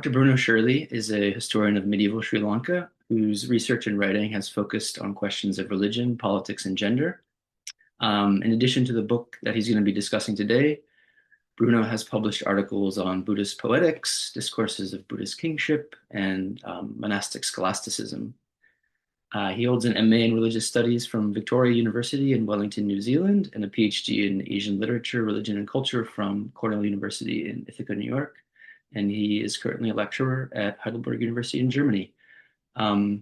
Dr. Bruno Shirley is a historian of medieval Sri Lanka whose research and writing has focused on questions of religion, politics, and gender. In addition to the book that he's going to be discussing today, Bruno has published articles on Buddhist poetics, discourses of Buddhist kingship, and monastic scholasticism. He holds an MA in Religious Studies from Victoria University in Wellington, New Zealand, and a PhD in Asian Literature, Religion, and Culture from Cornell University in Ithaca, New York. And he is currently a lecturer at Heidelberg University in Germany.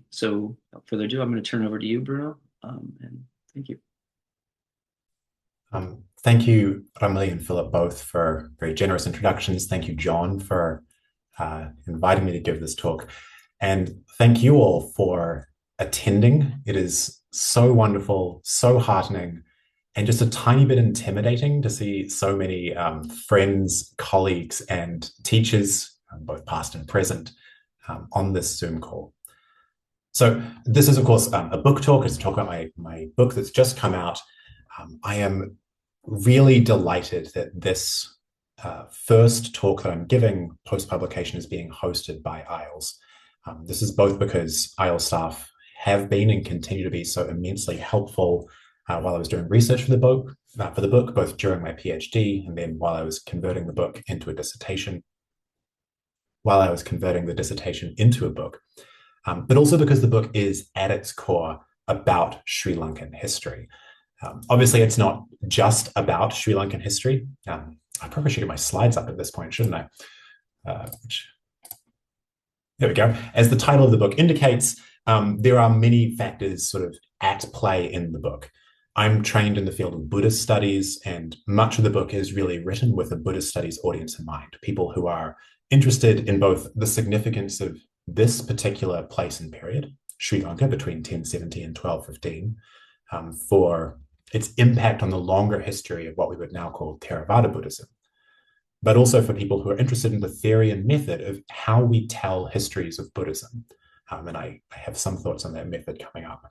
So without further ado, I'm going to turn over to you, Bruno, and thank you. Thank you, Ramli and Philip, both for very generous introductions. Thank you, John, for inviting me to give this talk. And thank you all for attending. It is so wonderful, so heartening, and just a tiny bit intimidating to see so many friends, colleagues, and teachers, both past and present, on this Zoom call. So this is, of course, a book talk. It's a talk about my book that's just come out. I am really delighted that this first talk that I'm giving post-publication is being hosted by AILS. This is both because AILS staff have been and continue to be so immensely helpful while I was doing research for the book, both during my PhD and then while I was converting the book into a dissertation, while I was converting the dissertation into a book, but also because the book is at its core about Sri Lankan history. Obviously, it's not just about Sri Lankan history. I probably should get my slides up at this point, shouldn't I? There we go. As the title of the book indicates, there are many factors sort of at play in the book. I'm trained in the field of Buddhist studies, and much of the book is really written with a Buddhist studies audience in mind, people who are interested in both the significance of this particular place and period, Sri Lanka, between 1070 and 1215, for its impact on the longer history of what we would now call Theravada Buddhism, but also for people who are interested in the theory and method of how we tell histories of Buddhism. And I have some thoughts on that method coming up.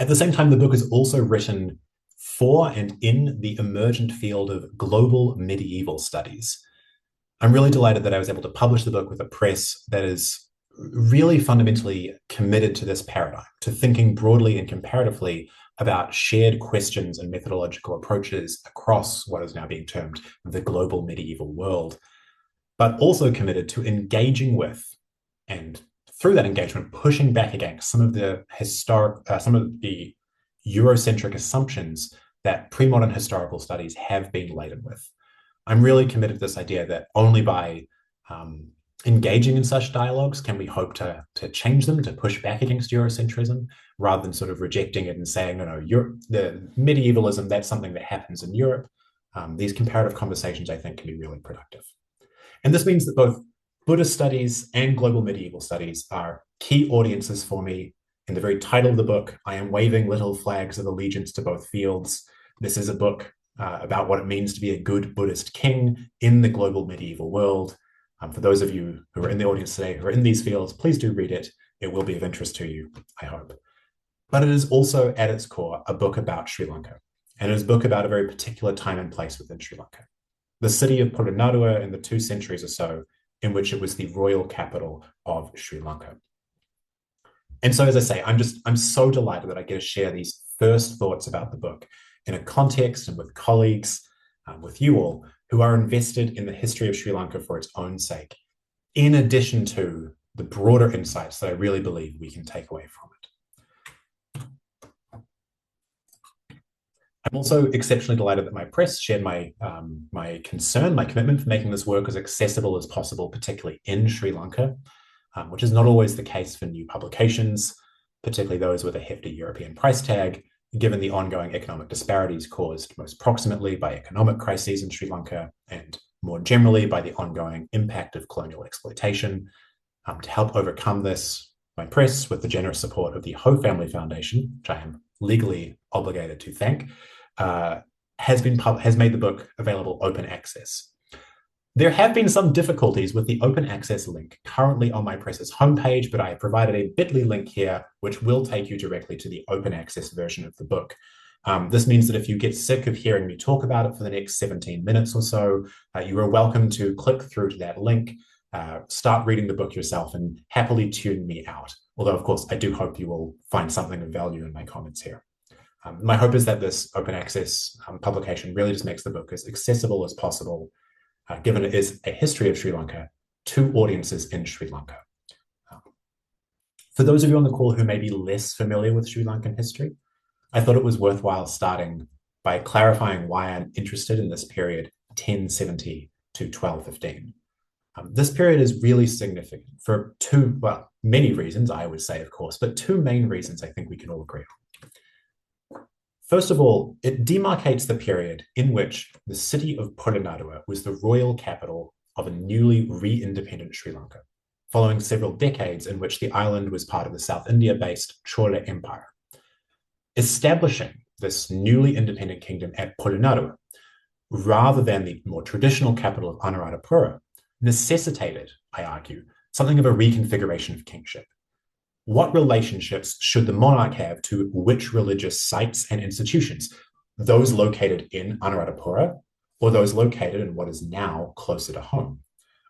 At the same time, the book is also written for and in the emergent field of global medieval studies. I'm really delighted that I was able to publish the book with a press that is really fundamentally committed to this paradigm, to thinking broadly and comparatively about shared questions and methodological approaches across what is now being termed the global medieval world, but also committed to engaging with, and through that engagement, pushing back against some of the Eurocentric assumptions that pre-modern historical studies have been laden with. I'm really committed to this idea that only by engaging in such dialogues can we hope to change them, to push back against Eurocentrism, rather than sort of rejecting it and saying, no, the medievalism, that's something that happens in Europe. These comparative conversations, I think, can be really productive. And this means that both Buddhist studies and global medieval studies are key audiences for me. In the very title of the book, I am waving little flags of allegiance to both fields. This is a book about what it means to be a good Buddhist king in the global medieval world. For those of you who are in the audience today who are in these fields, please do read it. It will be of interest to you, I hope. But it is also, at its core, a book about Sri Lanka. And it is a book about a very particular time and place within Sri Lanka. The city of Polonnaruwa in the 2 centuries or so, in which it was the royal capital of Sri Lanka. And so, as I say, I'm so delighted that I get to share these first thoughts about the book in a context and with colleagues, with you all, who are invested in the history of Sri Lanka for its own sake, in addition to the broader insights that I really believe we can take away from it. I'm also exceptionally delighted that my press shared my concern, my commitment for making this work as accessible as possible, particularly in Sri Lanka, which is not always the case for new publications, particularly those with a hefty European price tag, given the ongoing economic disparities caused most proximately by economic crises in Sri Lanka and more generally by the ongoing impact of colonial exploitation. To help overcome this, my press, with the generous support of the Ho Family Foundation, which I am legally obligated to thank, has made the book available open access. There have been some difficulties with the open access link currently on my press's homepage, but I have provided a bit.ly link here, which will take you directly to the open access version of the book. This means that if you get sick of hearing me talk about it for the next 17 minutes or so, you are welcome to click through to that link start reading the book yourself and happily tune me out. Although, of course, I do hope you will find something of value in my comments here. My hope is that this open access publication really just makes the book as accessible as possible, given it is a history of Sri Lanka to audiences in Sri Lanka. For those of you on the call who may be less familiar with Sri Lankan history, I thought it was worthwhile starting by clarifying why I'm interested in this period 1070 to 1215. This period is really significant for many reasons, I would say, of course, but two main reasons I think we can all agree on. First of all, it demarcates the period in which the city of Polonnaruwa was the royal capital of a newly re-independent Sri Lanka, following several decades in which the island was part of the South India-based Chola Empire. Establishing this newly independent kingdom at Polonnaruwa, rather than the more traditional capital of Anuradhapura, necessitated, I argue, something of a reconfiguration of kingship. What relationships should the monarch have to which religious sites and institutions? Those located in Anuradhapura or those located in what is now closer to home?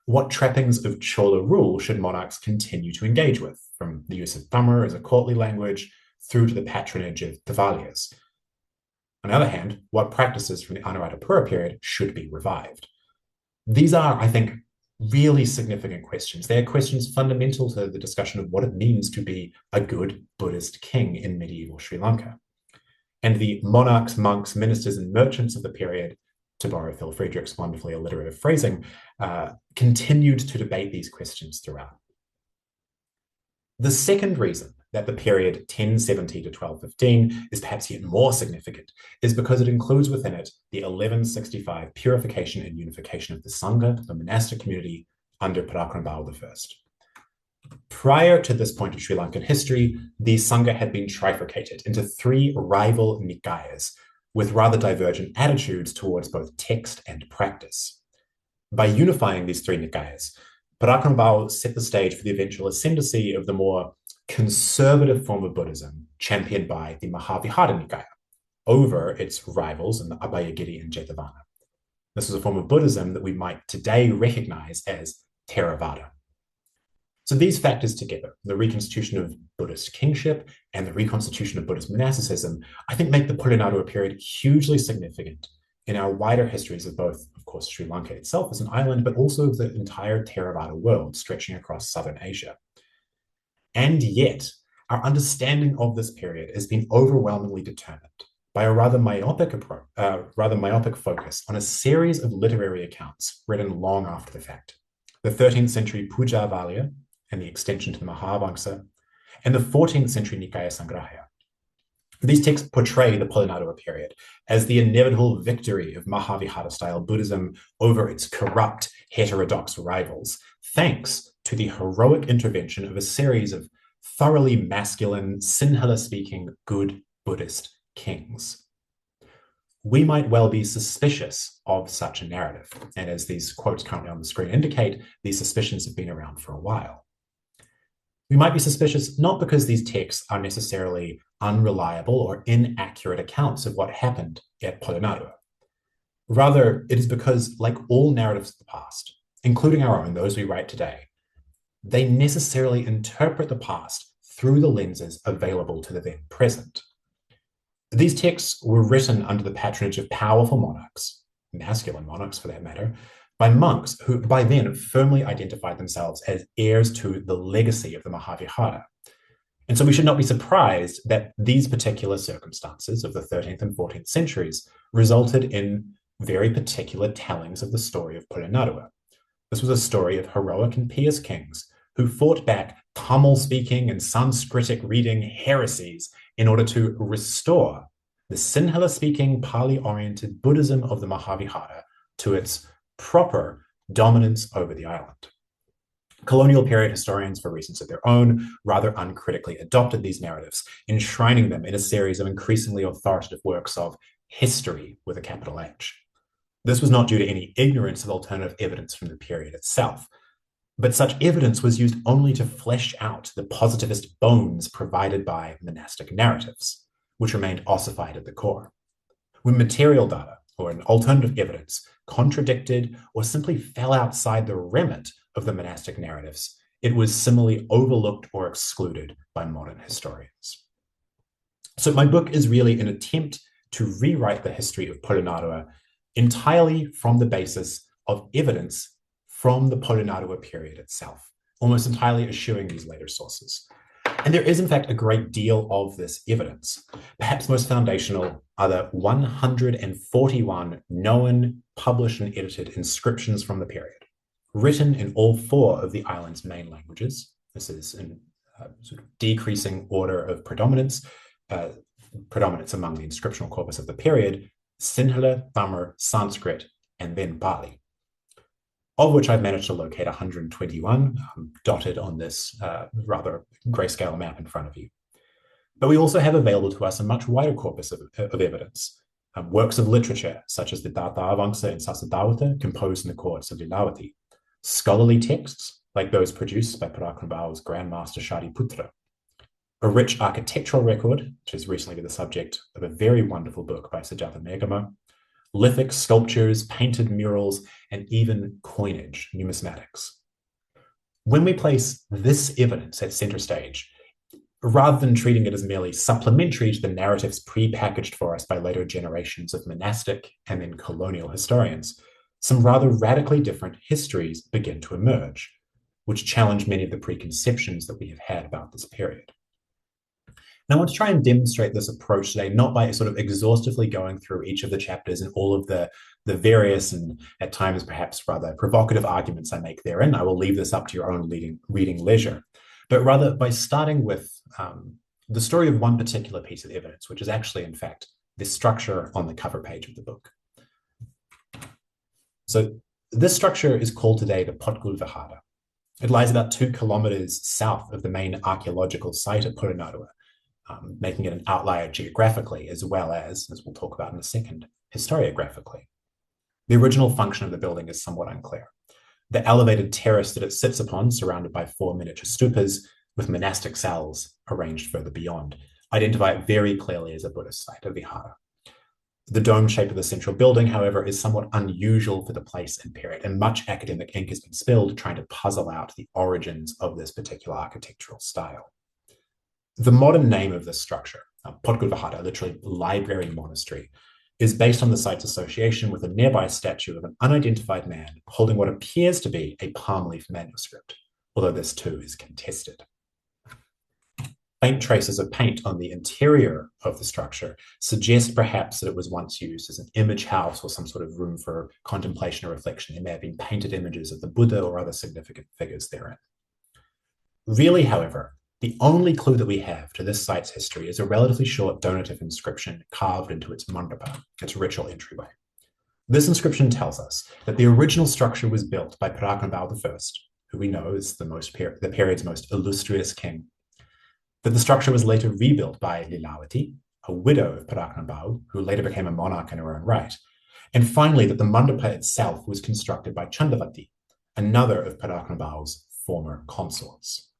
What trappings of Chola rule should monarchs continue to engage with, from the use of Tamil as a courtly language through to the patronage of Tavaliyas? On the other hand, what practices from the Anuradhapura period should be revived? These are, I think, really significant questions. They are questions fundamental to the discussion of what it means to be a good Buddhist king in medieval Sri Lanka. And the monarchs, monks, ministers, and merchants of the period, to borrow Phil Friedrich's wonderfully alliterative phrasing, continued to debate these questions throughout. The second reason that the period 1070 to 1215 is perhaps yet more significant is because it includes within it the 1165 purification and unification of the Sangha, the monastic community, under Parakrambal I. Prior to this point of Sri Lankan history, the Sangha had been trifurcated into three rival nikayas with rather divergent attitudes towards both text and practice. By unifying these three nikayas, Parakrambal set the stage for the eventual ascendancy of the more conservative form of Buddhism championed by the Mahavihara Nikaya over its rivals in the Abhayagiri and Jetavana. This was a form of Buddhism that we might today recognize as Theravada. So these factors together, the reconstitution of Buddhist kingship and the reconstitution of Buddhist monasticism, I think make the Polonnaruwa period hugely significant in our wider histories of both, of course, Sri Lanka itself as an island, but also of the entire Theravada world stretching across southern Asia. And yet, our understanding of this period has been overwhelmingly determined by a rather myopic focus on a series of literary accounts written long after the fact. The 13th century Puja Valya and the extension to the Mahavamsa, and the 14th century Nikaya Sangrahaya. These texts portray the Polonnaruwa period as the inevitable victory of Mahavihara-style Buddhism over its corrupt, heterodox rivals, thanks to the heroic intervention of a series of thoroughly masculine, Sinhala-speaking good Buddhist kings. We might well be suspicious of such a narrative, and as these quotes currently on the screen indicate, these suspicions have been around for a while. We might be suspicious not because these texts are necessarily unreliable or inaccurate accounts of what happened at Polonnaruwa. Rather, it is because, like all narratives of the past, including our own, those we write today, they necessarily interpret the past through the lenses available to the then present. These texts were written under the patronage of powerful monarchs, masculine monarchs for that matter, by monks who by then firmly identified themselves as heirs to the legacy of the Mahavihara. And so we should not be surprised that these particular circumstances of the 13th and 14th centuries resulted in very particular tellings of the story of Polonnaruwa. This was a story of heroic and pious kings who fought back Tamil-speaking and Sanskritic-reading heresies in order to restore the Sinhala-speaking, Pali-oriented Buddhism of the Mahavihara to its proper dominance over the island. Colonial period historians, for reasons of their own, rather uncritically adopted these narratives, enshrining them in a series of increasingly authoritative works of history with a capital H. This was not due to any ignorance of alternative evidence from the period itself, but such evidence was used only to flesh out the positivist bones provided by monastic narratives, which remained ossified at the core. When material data or an alternative evidence contradicted or simply fell outside the remit of the monastic narratives, it was similarly overlooked or excluded by modern historians. So my book is really an attempt to rewrite the history of Polonnaruwa entirely from the basis of evidence from the Polonnaruwa period itself, almost entirely eschewing these later sources. And there is, in fact, a great deal of this evidence. Perhaps most foundational are the 141 known, published, and edited inscriptions from the period, written in all 4 of the island's main languages. This is in sort of decreasing order of predominance among the inscriptional corpus of the period: Sinhala, Tamil, Sanskrit, and then Pali, of which I've managed to locate 121, dotted on this rather grayscale map in front of you. But we also have available to us a much wider corpus of evidence. Works of literature, such as the Dhartavangsa and Sasadawata, composed in the courts of Lilavati. Scholarly texts, like those produced by Parakramabahu's Grandmaster Shariputra. A rich architectural record, which has recently been the subject of a very wonderful book by Sujata Megama. Lithic sculptures, painted murals, and even coinage, numismatics. When we place this evidence at center stage, rather than treating it as merely supplementary to the narratives pre-packaged for us by later generations of monastic and then colonial historians, some rather radically different histories begin to emerge, which challenge many of the preconceptions that we have had about this period. And I want to try and demonstrate this approach today, not by sort of exhaustively going through each of the chapters and all of the various and at times perhaps rather provocative arguments I make therein. I will leave this up to your own reading leisure, but rather by starting with the story of one particular piece of evidence, which is actually, in fact, the structure on the cover page of the book. So this structure is called today the Potkul Vihara. It lies about 2 kilometers south of the main archaeological site at Polonnaruwa, making it an outlier geographically as well as we'll talk about in a second, historiographically. The original function of the building is somewhat unclear. The elevated terrace that it sits upon, surrounded by 4 miniature stupas with monastic cells arranged further beyond, identify it very clearly as a Buddhist site, a vihara. The dome shape of the central building, however, is somewhat unusual for the place and period, and much academic ink has been spilled trying to puzzle out the origins of this particular architectural style. The modern name of this structure, Potkul Vihara, literally library monastery, is based on the site's association with a nearby statue of an unidentified man holding what appears to be a palm leaf manuscript, although this too is contested. Faint traces of paint on the interior of the structure suggest perhaps that it was once used as an image house or some sort of room for contemplation or reflection. There may have been painted images of the Buddha or other significant figures therein. Really, however, the only clue that we have to this site's history is a relatively short donative inscription carved into its mandapa, its ritual entryway. This inscription tells us that the original structure was built by Parakramabahu I, who we know is the period's most illustrious king, that the structure was later rebuilt by Lilavati, a widow of Parakramabahu, who later became a monarch in her own right, and finally that the mandapa itself was constructed by Chandavati, another of Parakramabahu's former consorts.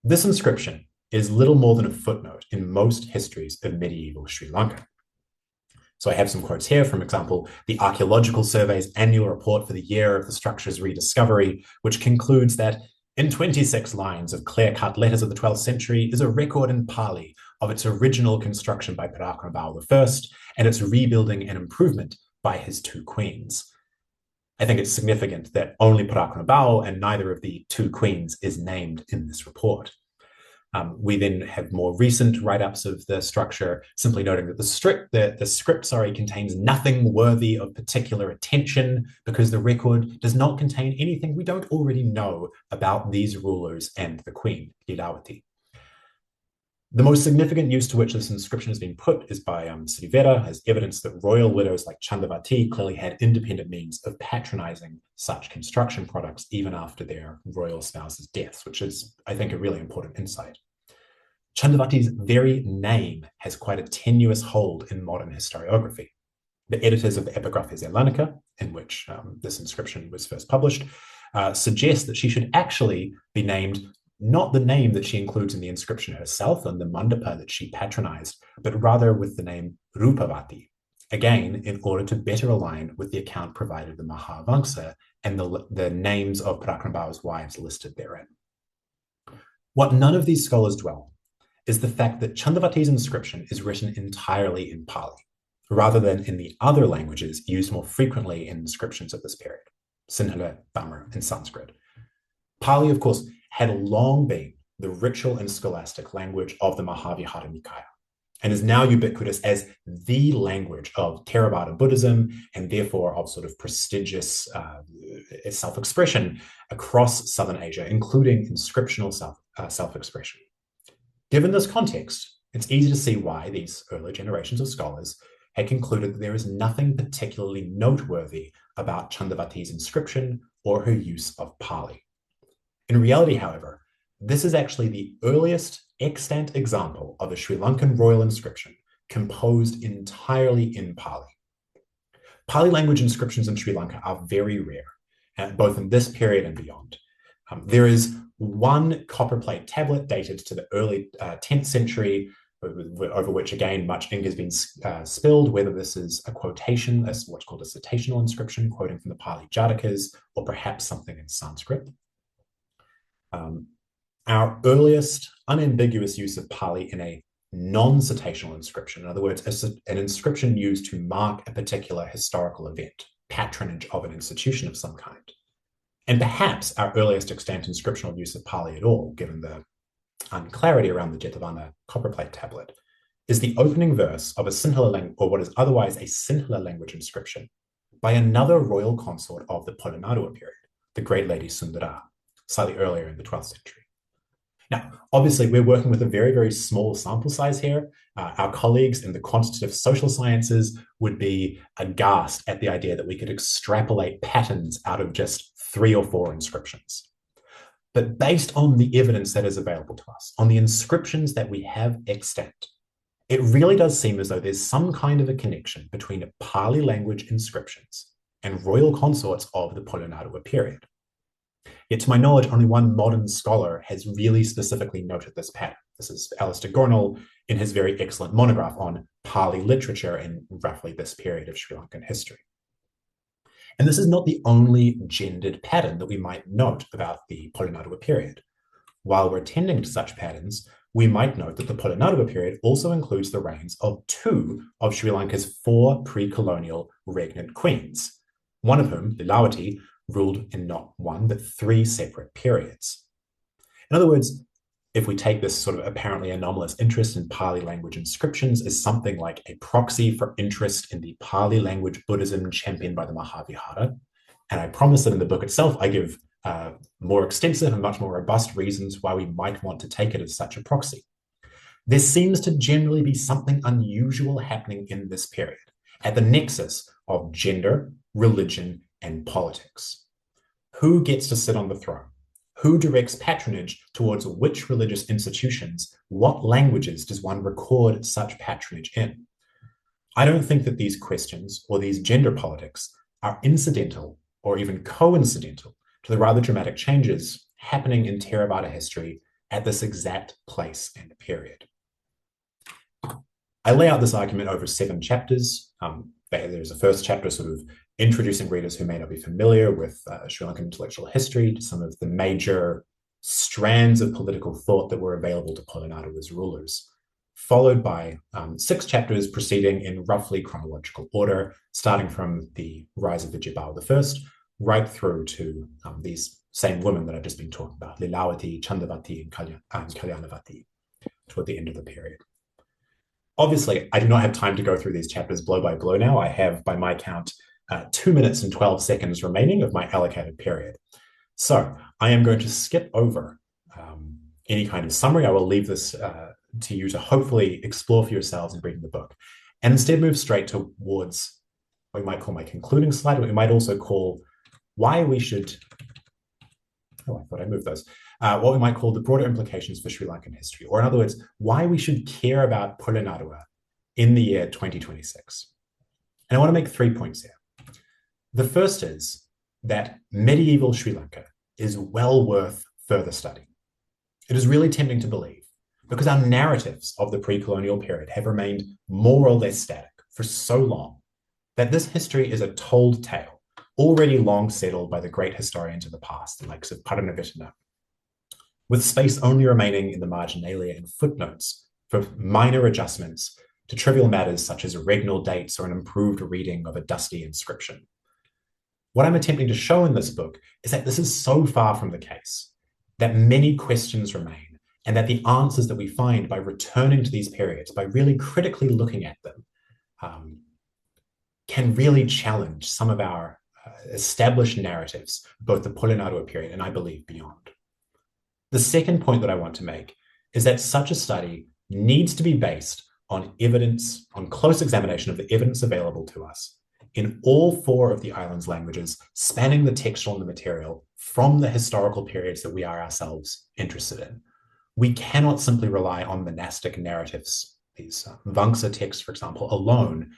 This inscription is little more than a footnote in most histories of medieval Sri Lanka. So I have some quotes here, for example, the Archaeological Survey's annual report for the year of the structure's rediscovery, which concludes that in 26 lines of clear-cut letters of the 12th century is a record in Pali of its original construction by Parakramabahu I and its rebuilding and improvement by his 2 queens. I think it's significant that only Parakramabahu and neither of the 2 queens is named in this report. We then have more recent write-ups of the structure, simply noting that the script contains nothing worthy of particular attention because the record does not contain anything we don't already know about these rulers and the queen, Lilavati. The most significant use to which this inscription has been put is by Srivera as evidence that royal widows like Chandavati clearly had independent means of patronizing such construction products even after their royal spouses' deaths, which is, I think, a really important insight. Chandavati's very name has quite a tenuous hold in modern historiography. The editors of the Epigraphe Zelanica, in which this inscription was first published, suggest that she should actually be named not the name that she includes in the inscription herself and the mandapa that she patronized, but rather with the name Rupavati, again, in order to better align with the account provided in the Mahavamsa and the names of Pratnabhava's wives listed therein. What none of these scholars dwell is the fact that Chandavati's inscription is written entirely in Pali, rather than in the other languages used more frequently in inscriptions of this period, Sinhala, Tamil, and Sanskrit. Pali, of course, had long been the ritual and scholastic language of the Mahavihara Nikaya, and is now ubiquitous as the language of Theravada Buddhism, and therefore of sort of prestigious self-expression across Southern Asia, including inscriptional self-expression. Given this context, it's easy to see why these early generations of scholars had concluded that there is nothing particularly noteworthy about Chandavati's inscription or her use of Pali. In reality, however, this is actually the earliest extant example of a Sri Lankan royal inscription composed entirely in Pali. Pali language inscriptions in Sri Lanka are very rare, both in this period and beyond. There is one copperplate tablet dated to the early 10th century, over which, again, much ink has been spilled, whether this is a quotation, as what's called a citational inscription, quoting from the Pali Jatakas, or perhaps something in Sanskrit. Our earliest unambiguous use of Pali in a non-citational inscription, in other words, an inscription used to mark a particular historical event, patronage of an institution of some kind, and perhaps our earliest extant inscriptional use of Pali at all, given the unclarity around the Jetavana copperplate tablet, is the opening verse of a Sinhala language, or what is otherwise a Sinhala language inscription, by another royal consort of the Polonnaruwa period, the Great Lady Sundara, slightly earlier in the 12th century. Now, obviously, we're working with a very, very small sample size here. Our colleagues in the quantitative social sciences would be aghast at the idea that we could extrapolate patterns out of just 3 or 4 inscriptions. But based on the evidence that is available to us, on the inscriptions that we have extant, it really does seem as though there's some kind of a connection between Pali language inscriptions and royal consorts of the Polonnaruwa period. Yet to my knowledge, only one modern scholar has really specifically noted this pattern. This is Alistair Gornall in his very excellent monograph on Pali literature in roughly this period of Sri Lankan history. And this is not the only gendered pattern that we might note about the Polonnaruwa period. While we're tending to such patterns, we might note that the Polonnaruwa period also includes the reigns of 2 of Sri Lanka's 4 pre-colonial regnant queens, one of whom, Lilawati, ruled in not 1, but 3 separate periods. In other words, if we take this sort of apparently anomalous interest in Pali language inscriptions as something like a proxy for interest in the Pali language Buddhism championed by the Mahavihara, and I promise that in the book itself, I give more extensive and much more robust reasons why we might want to take it as such a proxy. There seems to generally be something unusual happening in this period, at the nexus of gender, religion, and politics. Who gets to sit on the throne? Who directs patronage towards which religious institutions? What languages does one record such patronage in? I don't think that these questions or these gender politics are incidental or even coincidental to the rather dramatic changes happening in Theravada history at this exact place and period. I lay out this argument over 7 chapters. There's a first chapter sort of introducing readers who may not be familiar with Sri Lankan intellectual history to some of the major strands of political thought that were available to Polonnaruwa's rulers, followed by 6 chapters proceeding in roughly chronological order, starting from the rise of Vijayabhaya I, right through to these same women that I've just been talking about, Lilawati, Chandavati, and Kalyanavati, toward the end of the period. Obviously, I do not have time to go through these chapters blow by blow now. I have, by my count, 2 minutes and 12 seconds remaining of my allocated period. So I am going to skip over any kind of summary. I will leave this to you to hopefully explore for yourselves in reading the book, and instead move straight towards what we might call my concluding slide, what we might also call why we should, I thought I moved those, what we might call the broader implications for Sri Lankan history, or in other words, why we should care about Polonnaruwa in the year 2026. And I want to make 3 points here. The first is that medieval Sri Lanka is well worth further study. It is really tempting to believe, because our narratives of the pre-colonial period have remained more or less static for so long, that this history is a told tale already long settled by the great historians of the past, the likes of Paranavitana, with space only remaining in the marginalia and footnotes for minor adjustments to trivial matters such as regnal dates or an improved reading of a dusty inscription. What I'm attempting to show in this book is that this is so far from the case, that many questions remain, and that the answers that we find by returning to these periods, by really critically looking at them, can really challenge some of our established narratives, both the Polonnaruwa period and I believe beyond. The second point that I want to make is that such a study needs to be based on evidence, on close examination of the evidence available to us in all four of the island's languages, spanning the textual and the material from the historical periods that we are ourselves interested in. We cannot simply rely on monastic narratives, these Vangsa texts, for example, alone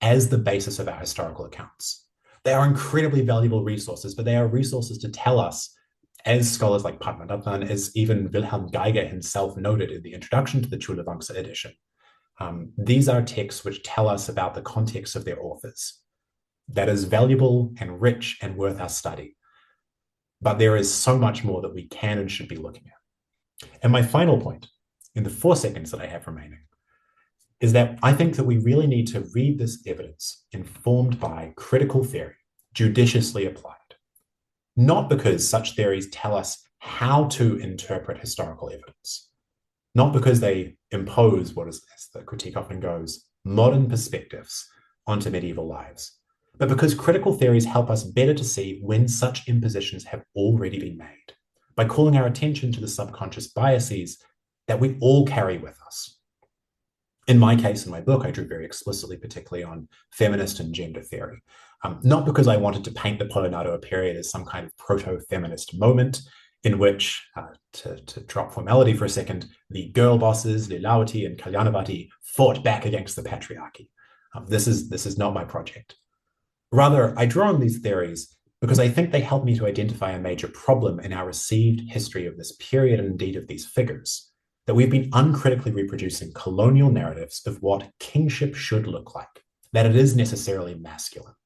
as the basis of our historical accounts. They are incredibly valuable resources, but they are resources to tell us, as scholars like Padmanabhan, as even Wilhelm Geiger himself noted in the introduction to the Chula Vangsa edition, these are texts which tell us about the context of their authors. That is valuable and rich and worth our study. But there is so much more that we can and should be looking at. And my final point, in the 4 seconds that I have remaining, is that I think that we really need to read this evidence informed by critical theory, judiciously applied. Not because such theories tell us how to interpret historical evidence, not because they impose what is, as the critique often goes, modern perspectives onto medieval lives, but because critical theories help us better to see when such impositions have already been made, by calling our attention to the subconscious biases that we all carry with us. In my case, in my book, I drew very explicitly, particularly on feminist and gender theory, not because I wanted to paint the Polonnaruwa period as some kind of proto-feminist moment in which, to drop formality for a second, the girl bosses, Lilawati and Kalyanavati, fought back against the patriarchy. This is not my project. Rather, I draw on these theories because I think they help me to identify a major problem in our received history of this period and indeed of these figures, that we've been uncritically reproducing colonial narratives of what kingship should look like, that it is necessarily masculine,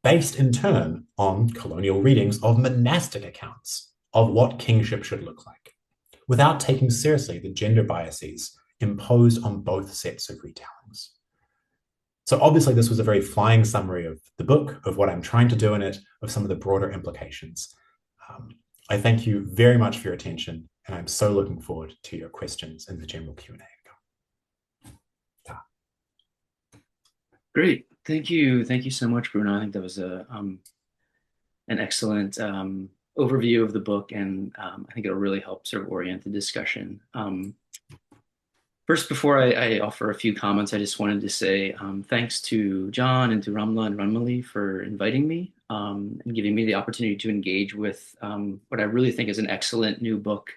based in turn on colonial readings of monastic accounts of what kingship should look like, without taking seriously the gender biases imposed on both sets of retellings. So obviously this was a very flying summary of the book, of what I'm trying to do in it, of some of the broader implications. I thank you very much for your attention, and I'm so looking forward to your questions in the general Q&A. Great. Thank you. Thank you so much, Bruno. I think that was an excellent overview of the book, and I think it'll really help sort of orient the discussion. First, before I offer a few comments, I just wanted to say thanks to John and to Ramla and Ranmali for inviting me and giving me the opportunity to engage with what I really think is an excellent new book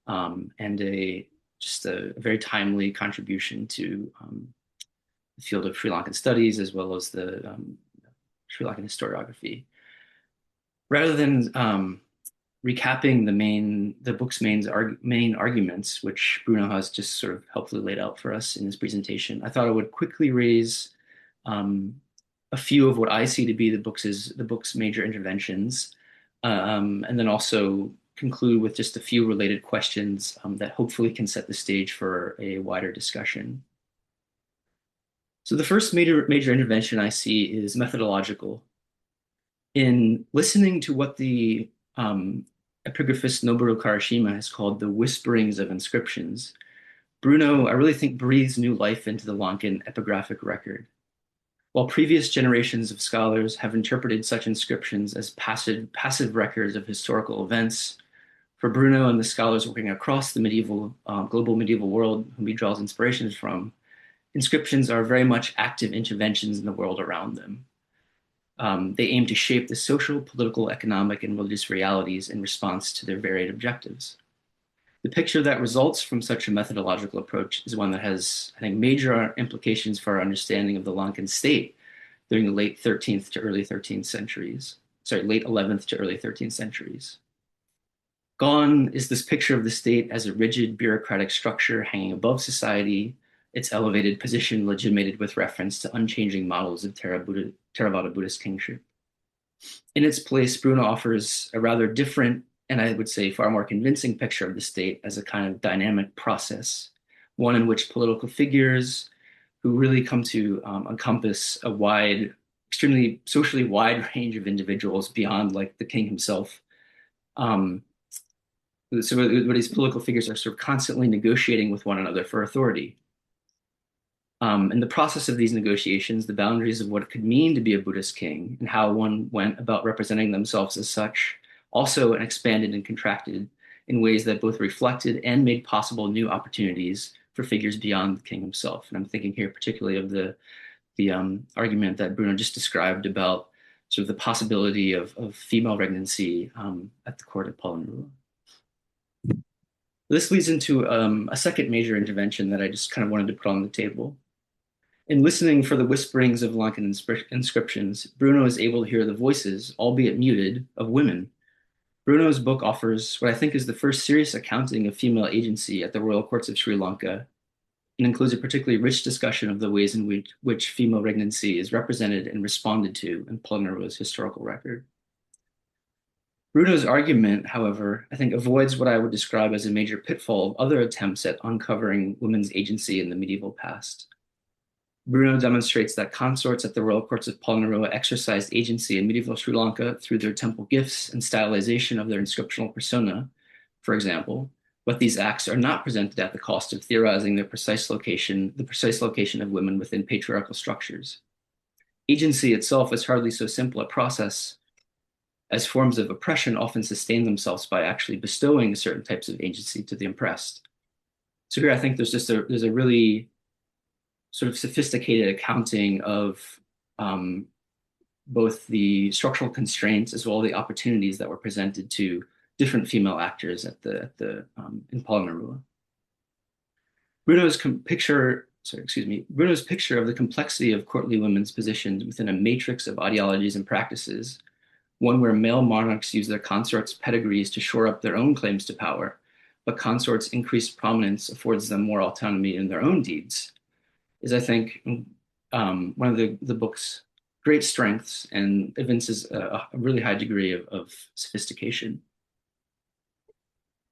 and just a very timely contribution to the field of Sri Lankan studies as well as the Sri Lankan historiography. Rather than recapping the book's main arguments, which Bruno has just sort of helpfully laid out for us in his presentation, I thought I would quickly raise a few of what I see to be the book's major interventions, and then also conclude with just a few related questions that hopefully can set the stage for a wider discussion. So the first major intervention I see is methodological. In listening to what the epigraphist Noboru Karashima has called the whisperings of inscriptions, Bruno, I really think, breathes new life into the Lankan epigraphic record. While previous generations of scholars have interpreted such inscriptions as passive records of historical events, for Bruno and the scholars working across the global medieval world whom he draws inspirations from, inscriptions are very much active interventions in the world around them. They aim to shape the social, political, economic, and religious realities in response to their varied objectives. The picture that results from such a methodological approach is one that has, I think, major implications for our understanding of the Lankan state during the late 13th to early 13th centuries. Late 11th to early 13th centuries. Gone is this picture of the state as a rigid bureaucratic structure hanging above society, its elevated position legitimated with reference to unchanging models of Theravada Buddhist kingship. In its place, Bruno offers a rather different, and I would say far more convincing picture of the state as a kind of dynamic process, one in which political figures who really come to encompass a wide, extremely socially wide range of individuals beyond like the king himself. Um, so where these political figures are sort of constantly negotiating with one another for authority. In the process of these negotiations, the boundaries of what it could mean to be a Buddhist king and how one went about representing themselves as such also expanded and contracted in ways that both reflected and made possible new opportunities for figures beyond the king himself. And I'm thinking here particularly of the argument that Bruno just described about sort of the possibility of female regnancy at the court of Polonneau. This leads into a second major intervention that I just kind of wanted to put on the table. In listening for the whisperings of Lankan inscriptions, Bruno is able to hear the voices, albeit muted, of women. Bruno's book offers what I think is the first serious accounting of female agency at the royal courts of Sri Lanka and includes a particularly rich discussion of the ways in which female regnancy is represented and responded to in Polonneau's historical record. Bruno's argument, however, I think avoids what I would describe as a major pitfall of other attempts at uncovering women's agency in the medieval past. Bruno demonstrates that consorts at the royal courts of Polonneau exercised agency in medieval Sri Lanka through their temple gifts and stylization of their inscriptional persona, for example, but these acts are not presented at the cost of theorizing the precise location of women within patriarchal structures. Agency itself is hardly so simple a process, as forms of oppression often sustain themselves by actually bestowing certain types of agency to the oppressed. So here I think there's a really sort of sophisticated accounting of both the structural constraints as well as the opportunities that were presented to different female actors in Polonneau. Bruno's picture of the complexity of courtly women's positions within a matrix of ideologies and practices, one where male monarchs use their consorts' pedigrees to shore up their own claims to power, but consorts' increased prominence affords them more autonomy in their own deeds, is, I think, one of the book's great strengths and evinces a really high degree of sophistication.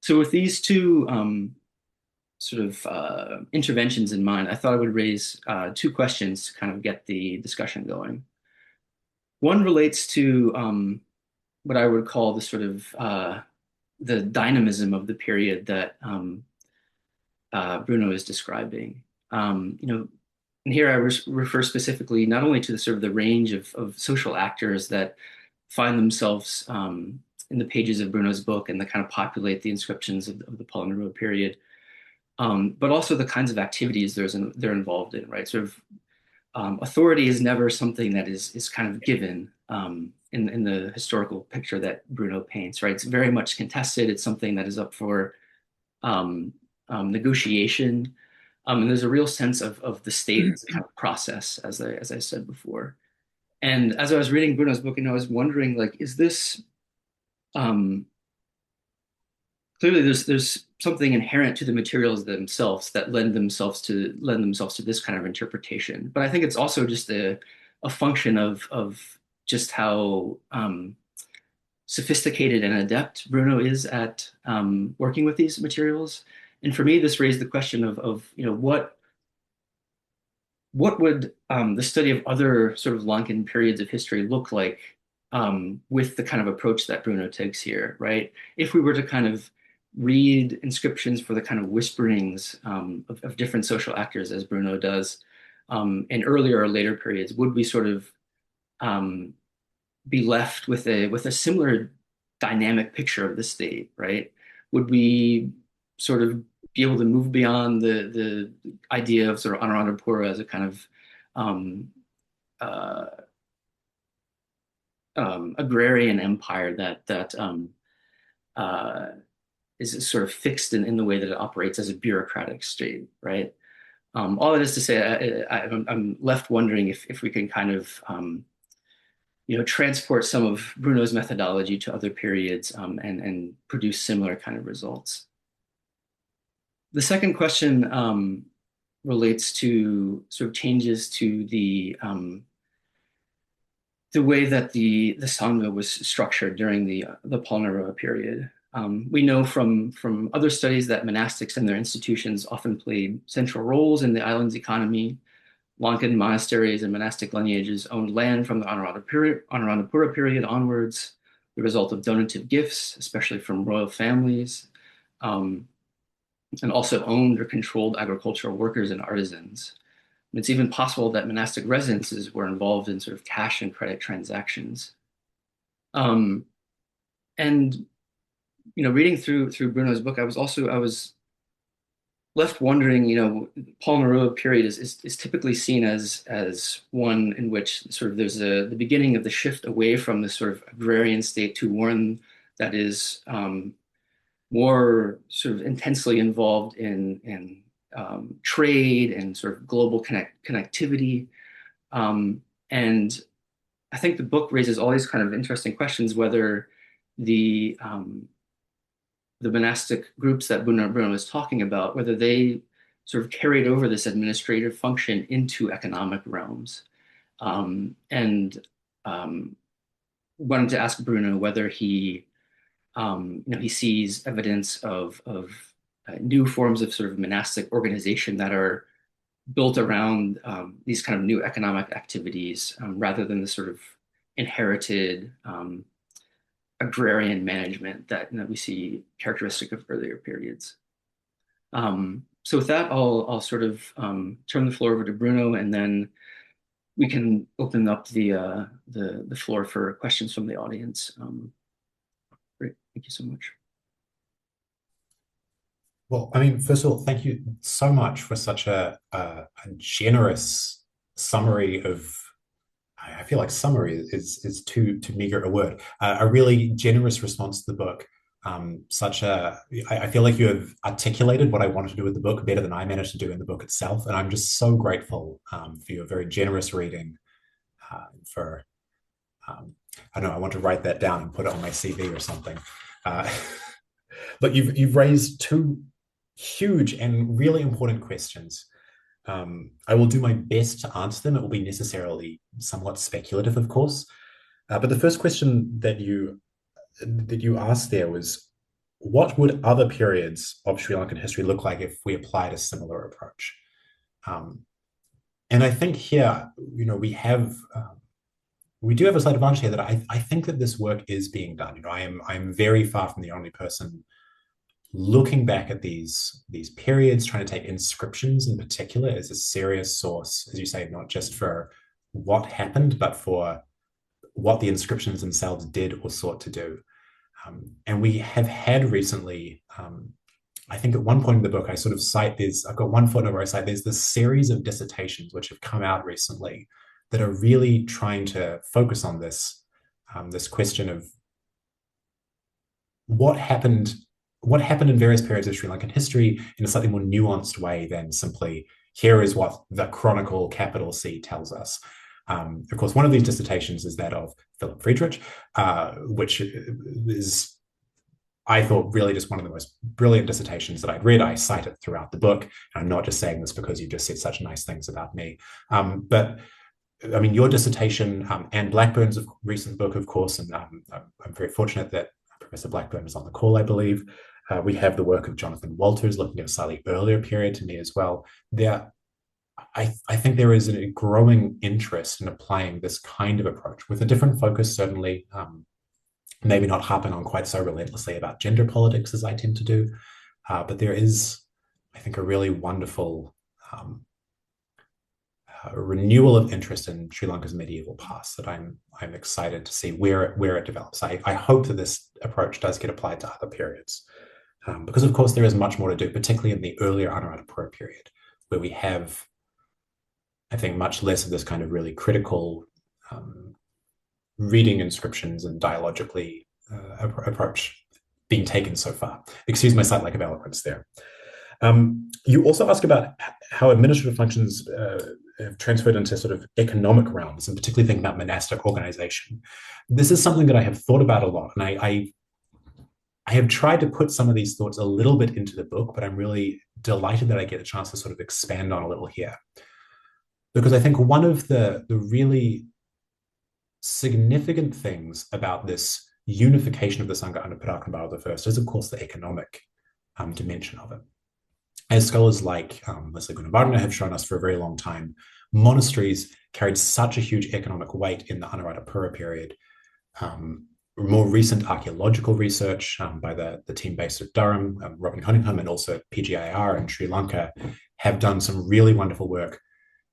So with these two interventions in mind, I thought I would raise two questions to kind of get the discussion going. One relates to what I would call the sort of the dynamism of the period that Bruno is describing. And here I refer specifically not only to the sort of the range of social actors that find themselves in the pages of Bruno's book and that kind of populate the inscriptions of the Polonneau period, but also the kinds of activities they're involved in, right? Sort of authority is never something that is kind of given in the historical picture that Bruno paints, right? It's very much contested. It's something that is up for negotiation. And there's a real sense of the state as a kind of process, as I said before. And as I was reading Bruno's book, I was wondering, like, is this clearly there's something inherent to the materials themselves that lend themselves to this kind of interpretation. But I think it's also just a function of just how sophisticated and adept Bruno is at working with these materials. And for me, this raised the question of what would the study of other sort of Lankan periods of history look like with the kind of approach that Bruno takes here, right? If we were to kind of read inscriptions for the kind of whisperings of different social actors as Bruno does in earlier or later periods, would we sort of be left with a similar dynamic picture of the state, right? Would we sort of be able to move beyond the idea of sort of Anuradhapura as a kind of agrarian empire that is sort of fixed in the way that it operates as a bureaucratic state, right? All that is to say, I'm left wondering if we can kind of transport some of Bruno's methodology to other periods and produce similar kind of results. The second question relates to sort of changes to the the way that the Sangha was structured during the Polnarewa period. We know from other studies that monastics and their institutions often played central roles in the island's economy. Lankan monasteries and monastic lineages owned land from the Anuradhapura period onwards, the result of donative gifts, especially from royal families, um, and also owned or controlled agricultural workers and artisans. And it's even possible that monastic residences were involved in sort of cash and credit transactions. Um, and reading through Bruno's book, I was left wondering, Paul Neruda period is typically seen as one in which sort of there's the beginning of the shift away from this sort of agrarian state to one that is more sort of intensely involved in trade and sort of global connectivity. And I think the book raises all these kind of interesting questions, whether the monastic groups that Bruno is talking about, whether they sort of carried over this administrative function into economic realms. And wanted to ask Bruno whether he sees evidence of new forms of sort of monastic organization that are built around these kind of new economic activities rather than the sort of inherited agrarian management that we see characteristic of earlier periods. So with that, I'll sort of turn the floor over to Bruno, and then we can open up the floor for questions from the audience. Great, thank you so much. Well, I mean, first of all, thank you so much for such a generous summary of. I feel like summary is too meager a word. A really generous response to the book. I feel like you have articulated what I wanted to do with the book better than I managed to do in the book itself, and I'm just so grateful for your very generous reading. For I don't know, I want to write that down and put it on my CV or something. But you've raised two huge and really important questions. I will do my best to answer them. It will be necessarily somewhat speculative, of course. But the first question that you asked there was, what would other periods of Sri Lankan history look like if we applied a similar approach? And I think here, we do have a slight advantage here that I think that this work is being done. I'm very far from the only person looking back at these periods, trying to take inscriptions in particular as a serious source, as you say, not just for what happened, but for what the inscriptions themselves did or sought to do. And we have had recently, I think at one point in the book, I sort of cite this, I've got one footnote where I cite there's this series of dissertations which have come out recently that are really trying to focus on this question of what happened in various periods of Sri Lankan history in a slightly more nuanced way than simply here is what the Chronicle capital C tells us. Of course, one of these dissertations is that of Philip Friedrich, which is, I thought, really just one of the most brilliant dissertations that I'd read. I cite it throughout the book. And I'm not just saying this because you just said such nice things about me. But I mean, your dissertation and Blackburn's recent book, of course, and I'm very fortunate that Professor Blackburn is on the call, I believe. We have the work of Jonathan Walters looking at a slightly earlier period to me as well. I think there is a growing interest in applying this kind of approach with a different focus, certainly, maybe not harping on quite so relentlessly about gender politics as I tend to do, but there is, I think, a really wonderful renewal of interest in Sri Lanka's medieval past that I'm excited to see where it develops. I hope that this approach does get applied to other periods, because of course there is much more to do, particularly in the earlier Anuradhapura period, where we have, I think, much less of this kind of really critical reading inscriptions and dialogically approach being taken so far. Excuse my slight lack of eloquence there. You also ask about how administrative functions have transferred into sort of economic realms, and particularly thinking about monastic organization. This is something that I have thought about a lot, and I have tried to put some of these thoughts a little bit into the book, but I'm really delighted that I get a chance to sort of expand on a little here. Because I think one of the really significant things about this unification of the Sangha under Parakambala I is, of course, the economic dimension of it. As scholars like Leslie Gunnar have shown us for a very long time, monasteries carried such a huge economic weight in the Anuradhapura period. More recent archaeological research by the team based at Durham, Robin Cunningham, and also PGIR in Sri Lanka have done some really wonderful work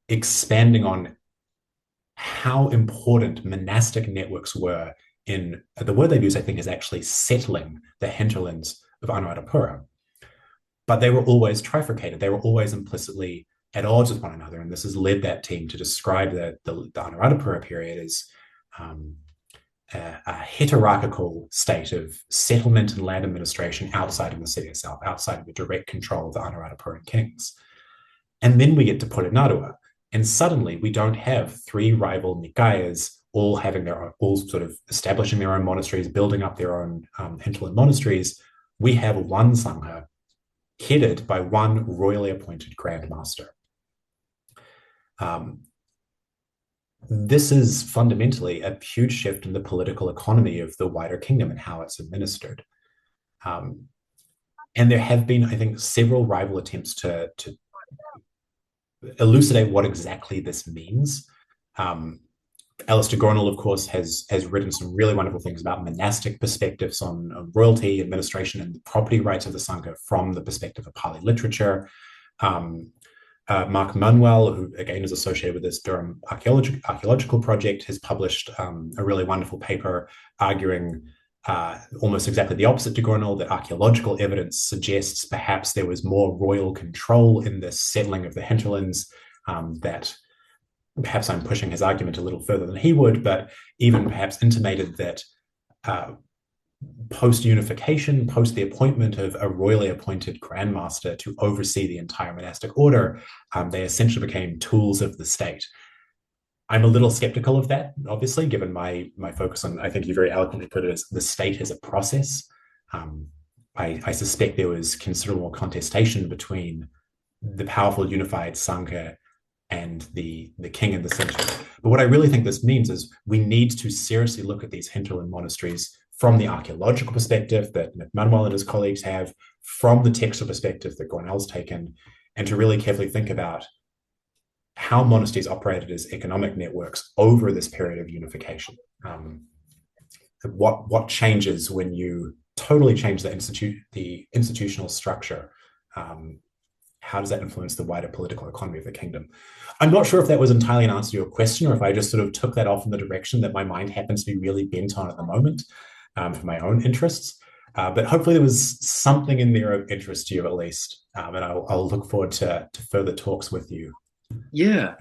expanding on how important monastic networks were in, the word they've used, I think, is actually settling the hinterlands of Anuradhapura. But they were always trifurcated. They were always implicitly at odds with one another. And this has led that team to describe the Anuradhapura period as a hierarchical state of settlement and land administration outside of the city itself, outside of the direct control of the Anuradhapuran kings. And then we get to Polonnaruwa, and suddenly we don't have three rival Nikayas all having their own, all sort of establishing their own monasteries, building up their own hinterland monasteries. We have one Sangha headed by one royally appointed Grand Master. This is fundamentally a huge shift in the political economy of the wider kingdom and how it's administered. And there have been, I think, several rival attempts to elucidate what exactly this means. AILS de Gornal, of course, has written some really wonderful things about monastic perspectives on royalty, administration, and the property rights of the Sangha from the perspective of Pali literature. Mark Manuel, who again is associated with this Durham archaeological project, has published a really wonderful paper arguing almost exactly the opposite to Gornal, that archaeological evidence suggests perhaps there was more royal control in the settling of the hinterlands, that perhaps I'm pushing his argument a little further than he would, but even perhaps intimated that post-unification, post the appointment of a royally appointed Grand Master to oversee the entire monastic order, they essentially became tools of the state. I'm a little skeptical of that, obviously, given my focus on, I think you very eloquently put it as the state as a process. I suspect there was considerable contestation between the powerful unified Sangha and the king in the center. But what I really think this means is we need to seriously look at these hinterland monasteries from the archaeological perspective that Manuel and his colleagues have, from the textual perspective that Gornal's taken, and to really carefully think about how monasteries operated as economic networks over this period of unification. What changes when you totally change the institutional structure? How does that influence the wider political economy of the kingdom? I'm not sure if that was entirely an answer to your question, or if I just sort of took that off in the direction that my mind happens to be really bent on at the moment for my own interests. But hopefully there was something in there of interest to you at least. And I'll look forward to further talks with you. Yeah.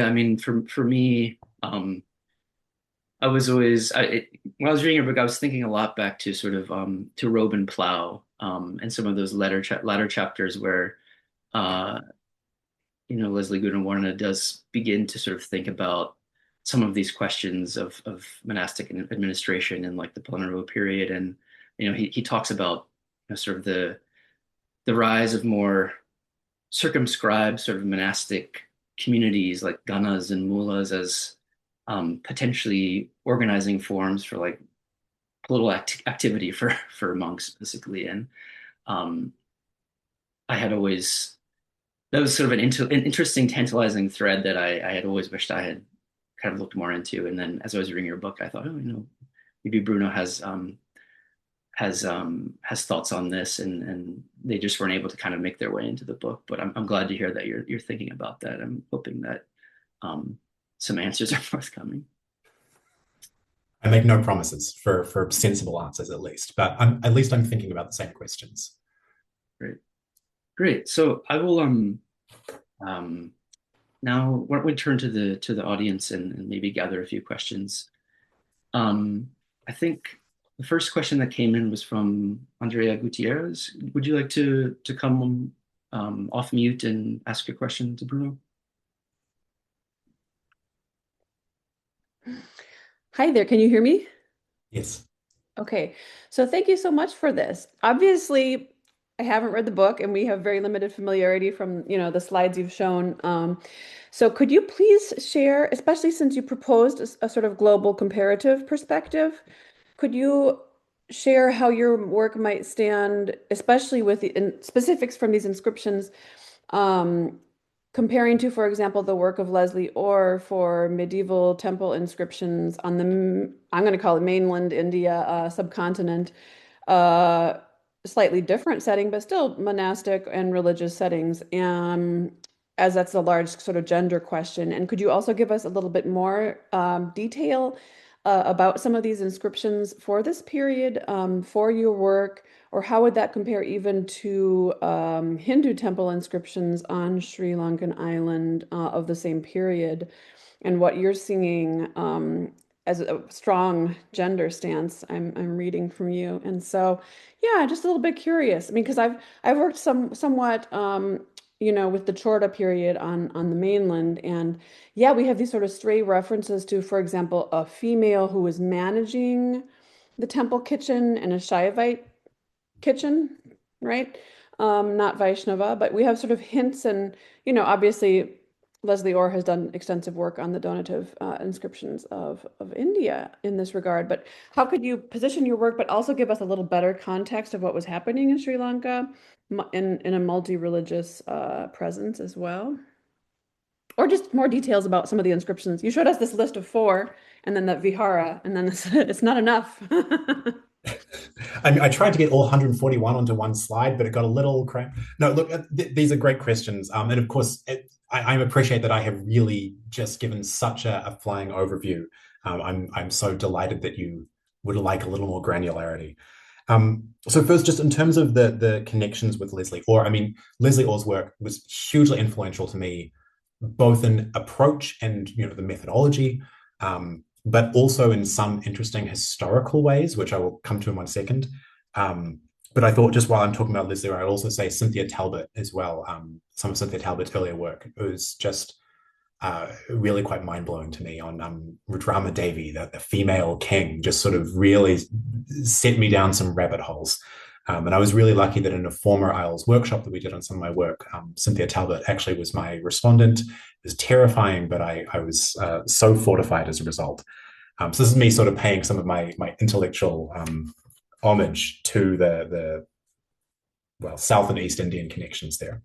I mean, for me, I was always when I was reading your book, I was thinking a lot back to sort of to Robe and Plow, and some of those latter chapters where Leslie Gunnar does begin to sort of think about some of these questions of monastic administration in like the Polonnaruwa period, and he talks about sort of the rise of more circumscribed sort of monastic communities like ganas and mulas as potentially organizing forms for like political activity for monks basically. And I had always, that was sort of an interesting, tantalizing thread that I had always wished I had kind of looked more into. And then as I was reading your book, I thought, maybe Bruno has thoughts on this, and they just weren't able to kind of make their way into the book. But I'm glad to hear that you're thinking about that. I'm hoping that some answers are forthcoming. I make no promises for sensible answers, at least, but at least I'm thinking about the same questions. Great. So I will now why don't we turn to the audience and maybe gather a few questions. I think the first question that came in was from Andrea Gutierrez. Would you like to come off mute and ask your question to Bruno? Hi there, can you hear me? Yes. Okay, so thank you so much for this. Obviously, I haven't read the book, and we have very limited familiarity from, the slides you've shown. So could you please share, especially since you proposed a sort of global comparative perspective, could you share how your work might stand, especially with the specifics from these inscriptions, um, comparing to, for example, the work of Leslie Orr for medieval temple inscriptions on I'm going to call it mainland India, subcontinent, uh, slightly different setting, but still monastic and religious settings. As that's a large sort of gender question. And could you also give us a little bit more detail about some of these inscriptions for this period, for your work, or how would that compare even to Hindu temple inscriptions on Sri Lankan island of the same period, and what you're seeing as a strong gender stance? I'm reading from you, and so yeah, just a little bit curious. I mean, because I've worked somewhat with the Chorta period on the mainland, and yeah, we have these sort of stray references to, for example, a female who was managing the temple kitchen and a Shaivite kitchen, right? Not Vaishnava, but we have sort of hints, and obviously Leslie Orr has done extensive work on the donative inscriptions of India in this regard. But how could you position your work, but also give us a little better context of what was happening in Sri Lanka in a multi-religious presence as well? Or just more details about some of the inscriptions. You showed us this list of four, and then that vihara, and then it's not enough. I tried to get all 141 onto one slide, but it got a little cramped. No, look, these are great questions. And of course, I appreciate that I have really just given such a flying overview. I'm so delighted that you would like a little more granularity. So first, just in terms of the connections with Leslie Orr, I mean, Leslie Orr's work was hugely influential to me, both in approach and the methodology, but also in some interesting historical ways, which I will come to in 1 second. But I thought, just while I'm talking about Leslie, I'd also say Cynthia Talbot as well. Some of Cynthia Talbot's earlier work was just really quite mind-blowing to me on Rudrama Devi, the female king, just sort of really set me down some rabbit holes. And I was really lucky that in a former AILS workshop that we did on some of my work, Cynthia Talbot actually was my respondent. It was terrifying, but I was so fortified as a result. So this is me sort of paying some of my intellectual homage to the South and East Indian connections there.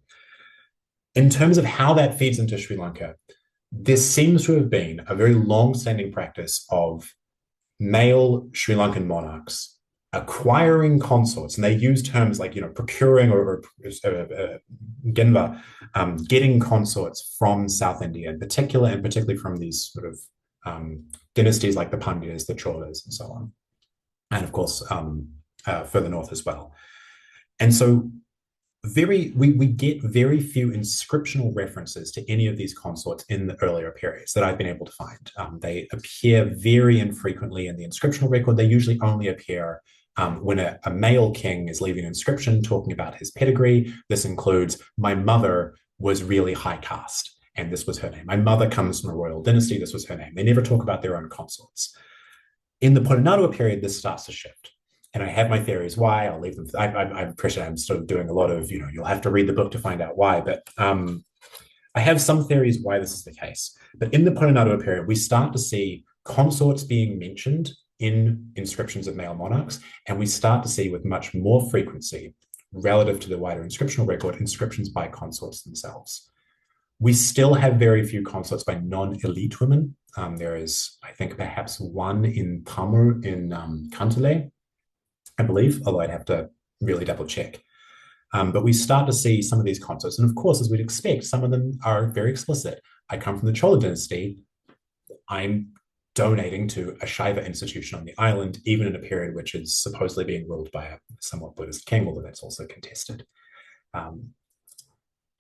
In terms of how that feeds into Sri Lanka, there seems to have been a very long-standing practice of male Sri Lankan monarchs acquiring consorts, and they use terms like procuring or genva, getting consorts from South India in particular, and particularly from these sort of dynasties like the Pandyas, the Cholas, and so on, and of course further north as well. And so we get very few inscriptional references to any of these consorts in the earlier periods that I've been able to find. They appear very infrequently in the inscriptional record. They usually only appear when a male king is leaving an inscription talking about his pedigree. This includes, my mother was really high caste, and this was her name. My mother comes from a royal dynasty, this was her name. They never talk about their own consorts. In the Polonnaruwa period, this starts to shift. And I have my theories why. I'll leave them. I appreciate I'm sort of doing a lot of, you'll have to read the book to find out why. But I have some theories why this is the case. But in the Polonnaruwa period, we start to see consorts being mentioned in inscriptions of male monarchs. And we start to see with much more frequency, relative to the wider inscriptional record, inscriptions by consorts themselves. We still have very few consorts by non-elite women. There is, I think, perhaps one in Tamur in Kantale, I believe, although I'd have to really double check. But we start to see some of these consorts. And of course, as we'd expect, some of them are very explicit. I come from the Chola dynasty. I'm donating to a Shaiva institution on the island, even in a period which is supposedly being ruled by a somewhat Buddhist king, although that's also contested.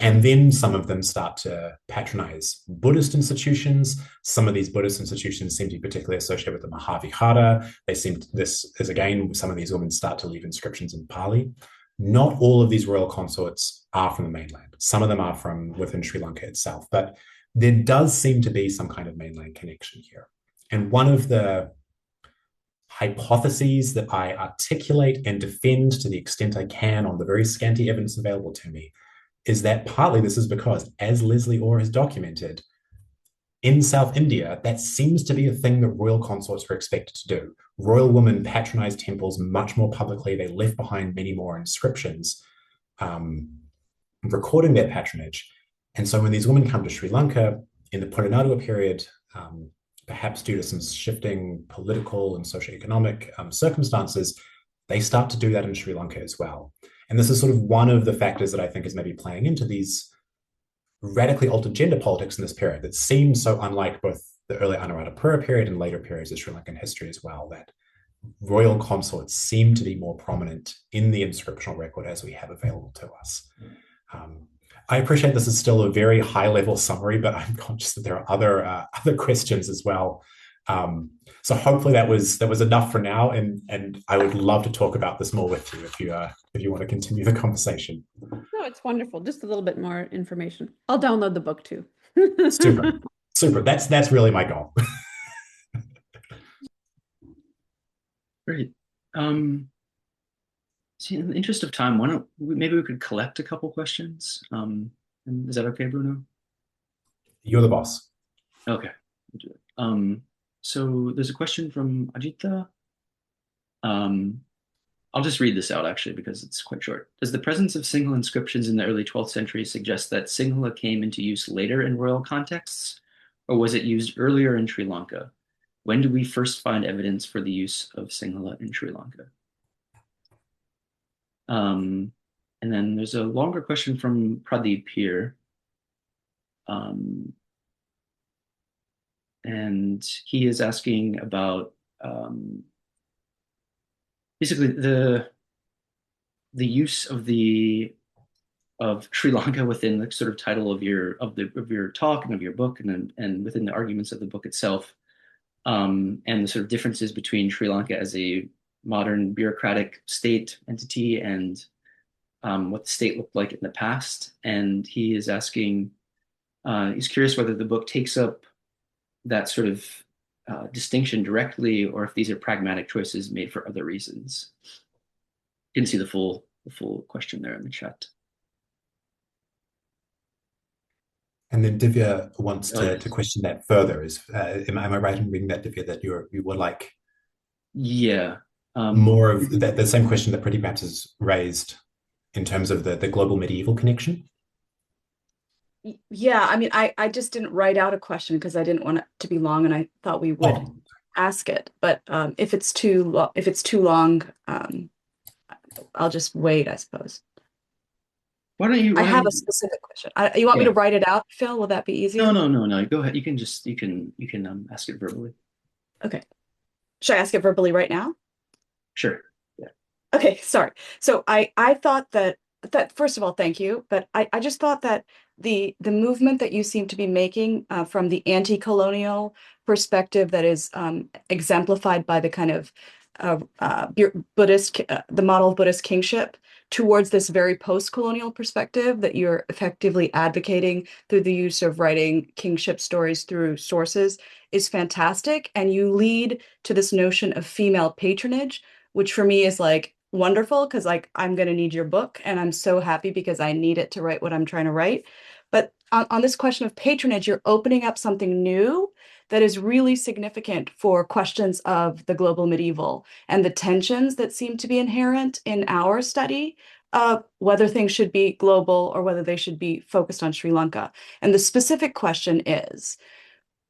And then some of them start to patronize Buddhist institutions. Some of these Buddhist institutions seem to be particularly associated with the Mahavihara. This is again, some of these women start to leave inscriptions in Pali. Not all of these royal consorts are from the mainland. Some of them are from within Sri Lanka itself, but there does seem to be some kind of mainland connection here. And one of the hypotheses that I articulate and defend to the extent I can on the very scanty evidence available to me is that partly this is because, as Leslie Orr has documented, in South India, that seems to be a thing that royal consorts were expected to do. Royal women patronized temples much more publicly. They left behind many more inscriptions recording their patronage. And so when these women come to Sri Lanka in the Polonnaruwa period, perhaps due to some shifting political and socioeconomic circumstances, they start to do that in Sri Lanka as well. And this is sort of one of the factors that I think is maybe playing into these radically altered gender politics in this period that seems so unlike both the early Anuradhapura period and later periods of Sri Lankan history as well, that royal consorts seem to be more prominent in the inscriptional record as we have available to us. I appreciate this is still a very high-level summary, but I'm conscious that there are other questions as well. So hopefully that was enough for now, and I would love to talk about this more with you if you want to continue the conversation. No, it's wonderful. Just a little bit more information. I'll download the book too. Super. That's really my goal. Great. See, in the interest of time, maybe we could collect a couple questions. Is that okay, Bruno? You're the boss. Okay. We'll do it. So there's a question from Ajita. I'll just read this out actually because it's quite short. Does the presence of Sinhala inscriptions in the early 12th century suggest that Sinhala came into use later in royal contexts, or was it used earlier in Sri Lanka? When do we first find evidence for the use of Sinhala in Sri Lanka? And then there's a longer question from Pradeep here. And he is asking about basically the use of Sri Lanka within the sort of title of your talk and of your book, and within the arguments of the book itself, and the sort of differences between Sri Lanka as a modern bureaucratic state entity and what the state looked like in the past. And he is asking, he's curious whether the book takes up that sort of distinction directly, or if these are pragmatic choices made for other reasons. Didn't see the full question there in the chat. And then Divya wants to question that further. Am I right in reading that, Divya, that you would like? Yeah. More of the same question that Pretty perhaps has raised in terms of the global medieval connection? Yeah, I mean, I just didn't write out a question because I didn't want it to be long, and I thought we would ask it. But if it's too long, I'll just wait, I suppose. Why don't you? I have a specific question. You want me to write it out, Phil? Will that be easier? No. Go ahead. You can ask it verbally. Okay. Should I ask it verbally right now? Sure. Yeah. Okay. Sorry. So I thought that first of all, thank you. But I just thought that the movement that you seem to be making from the anti-colonial perspective that is exemplified by the kind of Buddhist, the model of Buddhist kingship, towards this very post-colonial perspective that you're effectively advocating through the use of writing kingship stories through sources is fantastic. And you lead to this notion of female patronage, which for me is like wonderful, because like I'm going to need your book, and I'm so happy because I need it to write what I'm trying to write. But on this question of patronage, you're opening up something new that is really significant for questions of the global medieval and the tensions that seem to be inherent in our study of whether things should be global or whether they should be focused on Sri Lanka. And the specific question is,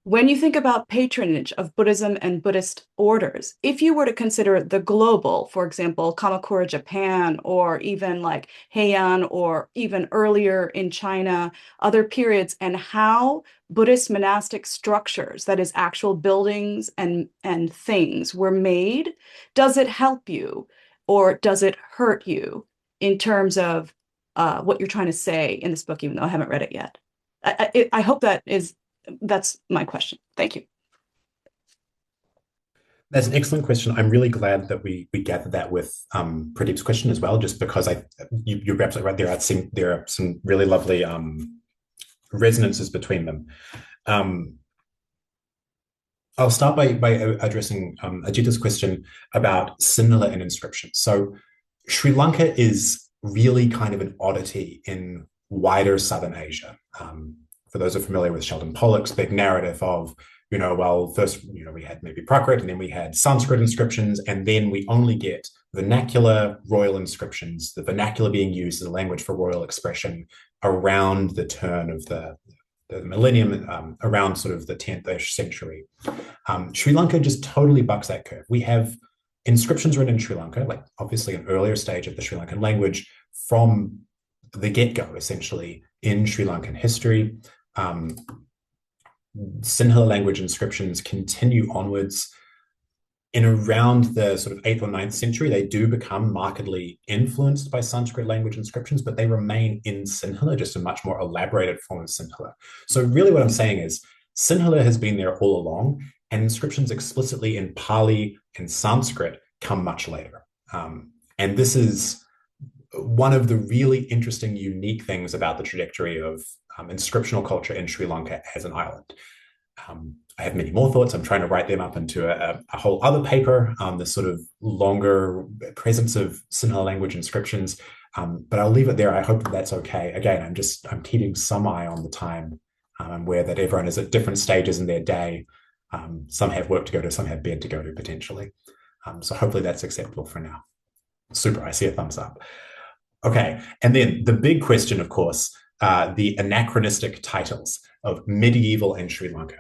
when you think about patronage of Buddhism and Buddhist orders, if you were to consider the global, for example, Kamakura, Japan, or even like Heian, or even earlier in China, other periods, and how Buddhist monastic structures, that is actual buildings and things, were made, does it help you or does it hurt you in terms of what you're trying to say in this book, even though I haven't read it yet? I hope that's my question. Thank you. That's an excellent question. I'm really glad that we gathered that with Pradeep's question as well, just because you're absolutely right. There are some really lovely resonances between them. I'll start by addressing Ajita's question about Sinhala in inscriptions. So Sri Lanka is really kind of an oddity in wider Southern Asia. For those who are familiar with Sheldon Pollock's big narrative of, well, first, we had maybe Prakrit, and then we had Sanskrit inscriptions, and then we only get vernacular royal inscriptions, the vernacular being used as a language for royal expression around the turn of the millennium, around sort of the 10th-ish century. Sri Lanka just totally bucks that curve. We have inscriptions written in Sri Lanka, like obviously an earlier stage of the Sri Lankan language from the get-go, essentially, in Sri Lankan history. Sinhala language inscriptions continue onwards. In around the sort of 8th or 9th century, they do become markedly influenced by Sanskrit language inscriptions, but they remain in Sinhala, just a much more elaborated form of Sinhala. So really what I'm saying is Sinhala has been there all along, and inscriptions explicitly in Pali and Sanskrit come much later. And this is one of the really interesting, unique things about the trajectory of inscriptional culture in Sri Lanka as an island. I have many more thoughts. I'm trying to write them up into a whole other paper, this sort of longer presence of Sinhala language inscriptions. But I'll leave it there. I hope that's okay. Again, I'm keeping some eye on the time. I'm aware that everyone is at different stages in their day. Some have work to go to, some have bed to go to potentially. So hopefully that's acceptable for now. Super, I see a thumbs up. Okay, and then the big question, of course, the anachronistic titles of medieval and Sri Lanka.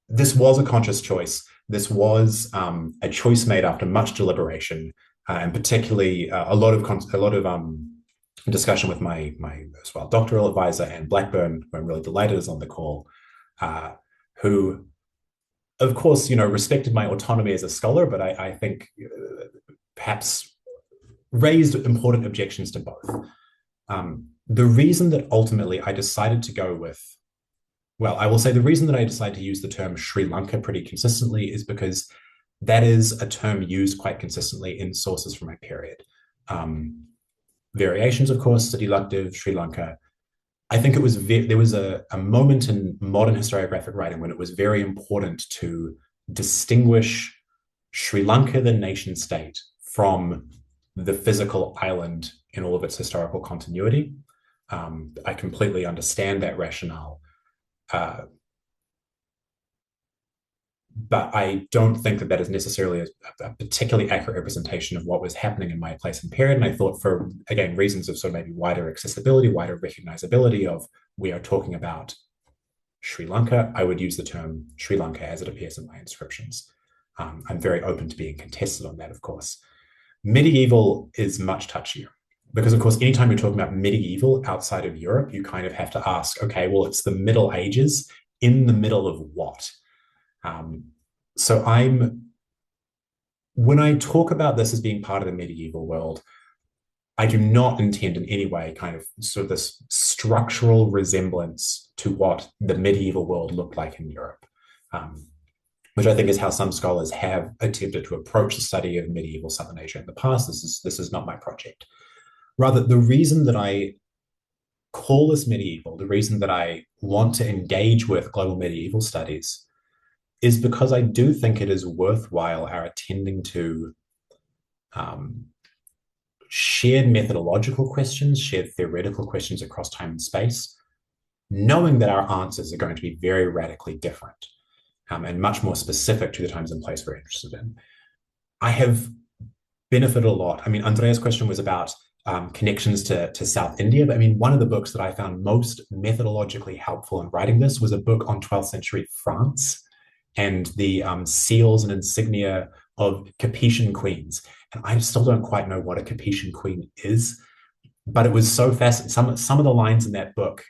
This was a conscious choice. This was a choice made after much deliberation, and particularly a lot of discussion with my as well doctoral advisor, and Blackburn, who I'm really delighted is on the call, who, of course, respected my autonomy as a scholar, but I think perhaps raised important objections to both. The reason that ultimately I decided to go with, well, I will say the reason that I decided to use the term Sri Lanka pretty consistently is because that is a term used quite consistently in sources from my period. Variations, of course, Siddhi Lakdev, Sri Lanka. I think there was a moment in modern historiographic writing when it was very important to distinguish Sri Lanka, the nation state, from the physical island in all of its historical continuity. I completely understand that rationale. But I don't think that is necessarily a particularly accurate representation of what was happening in my place and period. And I thought, for, again, reasons of sort of maybe wider accessibility, wider recognizability of we are talking about Sri Lanka, I would use the term Sri Lanka as it appears in my inscriptions. I'm very open to being contested on that, of course. Medieval is much touchier because, of course, anytime you're talking about medieval outside of Europe, you kind of have to ask, okay, well, it's the Middle Ages in the middle of what? So when I talk about this as being part of the medieval world, I do not intend in any way kind of sort of this structural resemblance to what the medieval world looked like in Europe, which I think is how some scholars have attempted to approach the study of medieval Southern Asia in the past. This is not my project. Rather, the reason that I call this medieval, the reason that I want to engage with global medieval studies, is because I do think it is worthwhile our attending to shared methodological questions, shared theoretical questions across time and space, knowing that our answers are going to be very radically different and much more specific to the times and place we're interested in. I have benefited a lot. I mean, Andrea's question was about connections to South India, but I mean, one of the books that I found most methodologically helpful in writing this was a book on 12th century France and the seals and insignia of Capetian queens. And I still don't quite know what a Capetian queen is, but it was so fascinating. Some of the lines in that book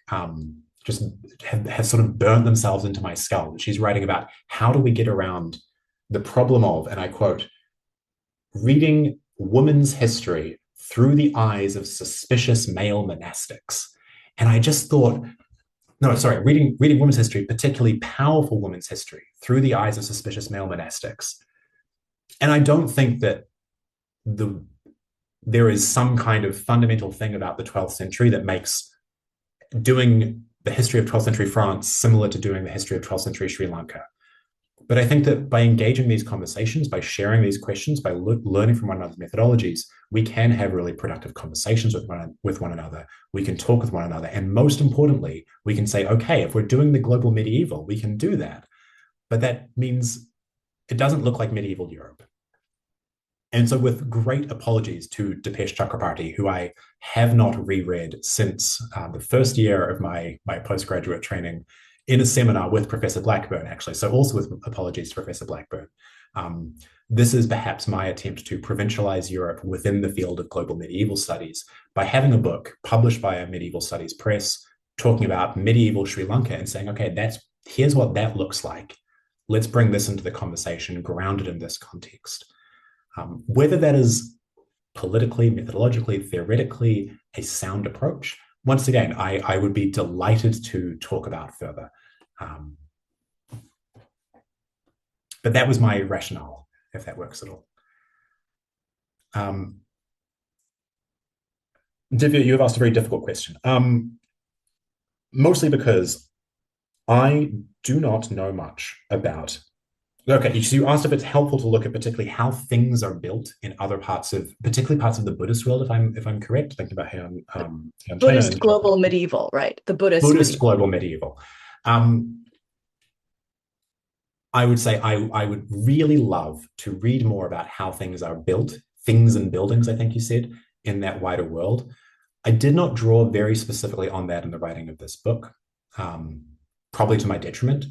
just have sort of burnt themselves into my skull. She's writing about how do we get around the problem of, and I quote, reading women's history through the eyes of suspicious male monastics. And I just thought, reading women's history, particularly powerful women's history, through the eyes of suspicious male monastics. And I don't think that there is some kind of fundamental thing about the 12th century that makes doing the history of 12th century France similar to doing the history of 12th century Sri Lanka. But I think that by engaging these conversations, by sharing these questions, by learning from one another's methodologies, we can have really productive conversations with one another. We can talk with one another. And most importantly, we can say, okay, if we're doing the global medieval, we can do that. But that means it doesn't look like medieval Europe. And so, with great apologies to Dipesh Chakrabarty, who I have not reread since the first year of my postgraduate training in a seminar with Professor Blackburn, actually. So, also with apologies to Professor Blackburn. This is perhaps my attempt to provincialize Europe within the field of global medieval studies by having a book published by a medieval studies press talking about medieval Sri Lanka and saying, okay, here's what that looks like. Let's bring this into the conversation, grounded in this context. Whether that is politically, methodologically, theoretically a sound approach, once again, I would be delighted to talk about further. But that was my rationale, if that works at all. Divya, you have asked a very difficult question. Mostly because I do not know much about. Okay, so you asked if it's helpful to look at particularly how things are built in other particularly parts of the Buddhist world, if I'm correct, thinking about Buddhist global medieval, right? The Buddhist global medieval. I would say I would really love to read more about how things are built, things and buildings, I think you said, in that wider world. I did not draw very specifically on that in the writing of this book, probably to my detriment.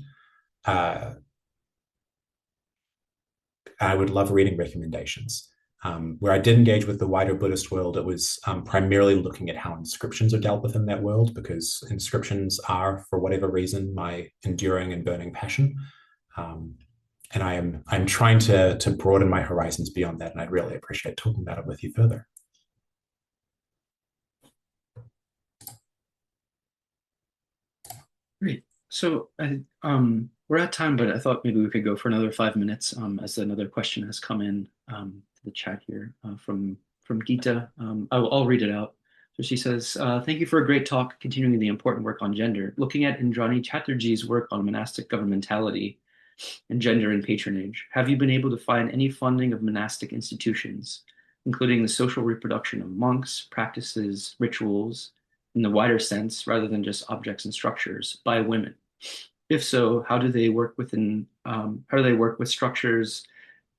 I would love reading recommendations. Where I did engage with the wider Buddhist world, it was primarily looking at how inscriptions are dealt with in that world, because inscriptions are, for whatever reason, my enduring and burning passion. And I'm trying to broaden my horizons beyond that, and I'd really appreciate talking about it with you further. Great. So we're at time, but I thought maybe we could go for another 5 minutes as another question has come in to the chat here from Geeta. I'll read it out. So she says, thank you for a great talk, continuing the important work on gender. Looking at Indrani Chatterjee's work on monastic governmentality and gender and patronage, have you been able to find any funding of monastic institutions, including the social reproduction of monks, practices, rituals, in the wider sense, rather than just objects and structures, by women? If so, how do they work with structures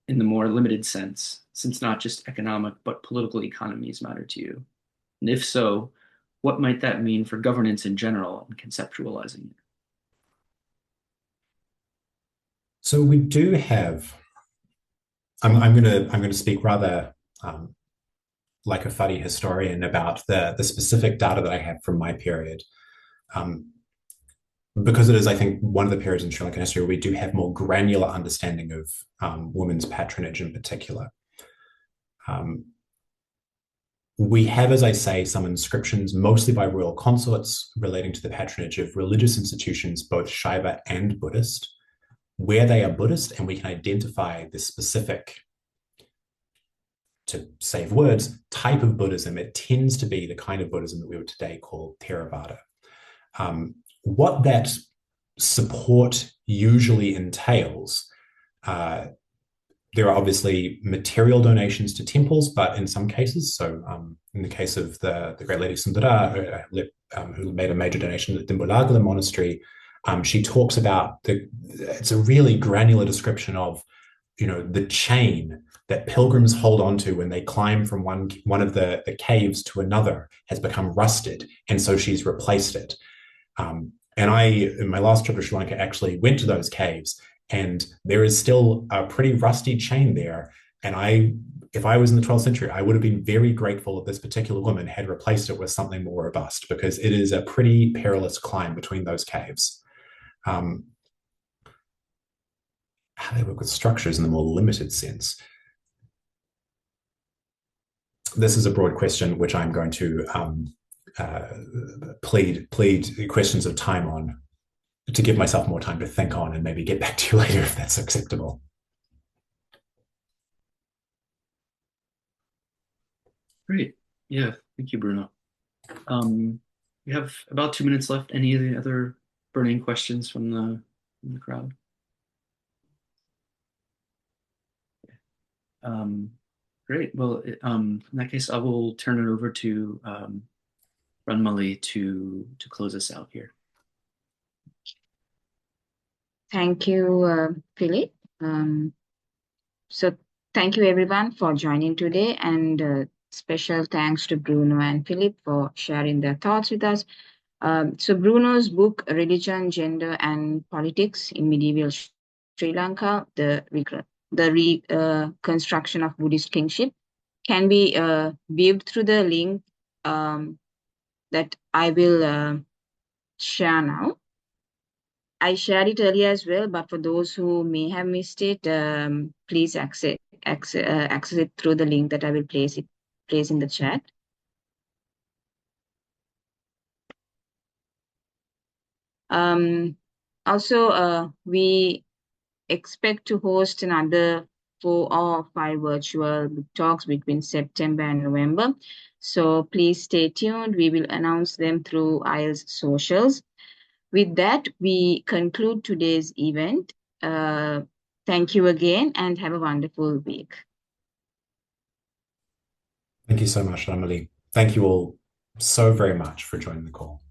in the more limited sense, since not just economic but political economies matter to you? And if so, what might that mean for governance in general and conceptualizing it? So we do have. I'm going to speak rather like a fuddy historian about the specific data that I have from my period. Because it is, I think, one of the periods in Sri Lankan history where we do have more granular understanding of women's patronage in particular. We have, as I say, some inscriptions, mostly by royal consorts, relating to the patronage of religious institutions, both Shaiva and Buddhist, where they are Buddhist, and we can identify the specific, to save words, type of Buddhism. It tends to be the kind of Buddhism that we would today call Theravada. What that support usually entails, there are obviously material donations to temples, but in some cases, so in the case of the Great Lady Sundara, who made a major donation to the Dimbulagala monastery, she talks about it's a really granular description of, the chain that pilgrims hold on to when they climb from one of the caves to another has become rusted, and so she's replaced it. And I, in my last trip to Sri Lanka, actually went to those caves, and there is still a pretty rusty chain there. And if I was in the 12th century, I would have been very grateful if this particular woman had replaced it with something more robust, because it is a pretty perilous climb between those caves. How they work with structures in the more limited sense. This is a broad question, which I'm going to plead questions of time on, to give myself more time to think on, and maybe get back to you later if that's acceptable. Great. Yeah, thank you, Bruno. We have about 2 minutes left. Any other burning questions from the crowd? Great. Well, in that case, I will turn it over to Ranmali to close us out here. Thank you, Philip. So thank you everyone for joining today, and special thanks to Bruno and Philip for sharing their thoughts with us. So Bruno's book, Religion, Gender and Politics in Medieval Sri Lanka, the Reconstruction of Buddhist Kingship, can be viewed through the link that I will share now. I shared it earlier as well, but for those who may have missed it, please access it through the link that I will place in the chat. Also, we expect to host another 4 or 5 virtual book talks between September and November. So please stay tuned. We will announce them through AILS socials. With that, we conclude today's event. Thank you again and have a wonderful week. Thank you so much, Emily. Thank you all so very much for joining the call.